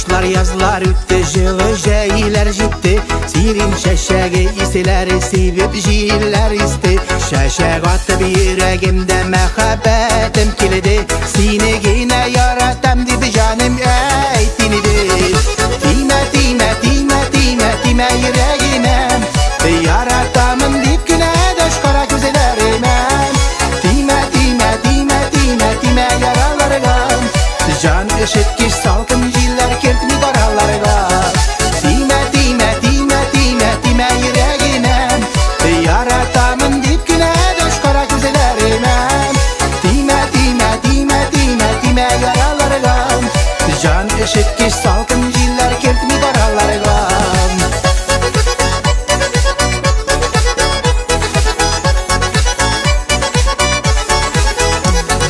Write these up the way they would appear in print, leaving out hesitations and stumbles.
Kışlar yazlar üttü, жылы jäýler jitdi. Sirin şeşegi iseleri sevip jiller isti. Şeşeg atıp yüregimde mehabbetim kilidi. Seni gine yaratam dedi canım eytinidi. Time time time time time yüreğime, yaratamın dip güne döş kara güzellerime. Time time time time time yaralarga, can üşütkiş salkın jiller kertmi karalarga. Time time time time time yüreğime, yaratamın dip güne döş kara güzellerime. Time time time time time yaralarga, can üşütkiş salkın jiller kertmi karalarga.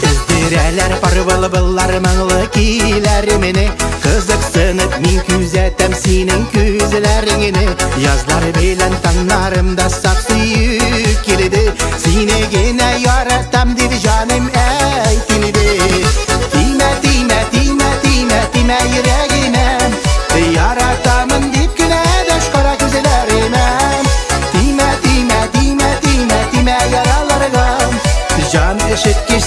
Izdireler parvılbıllar mağlı kilerimini, kızıksınıp min küzetem senin küzlerini. Yazlar bilen tanlarımda saksı yük kilidi. Seni gene yaratam dedi canım eytinidi. Time time time time time yüreğime, yaratamın dip güne döş kara güzellerime. Time time time time time yaralarga, can üşütkiş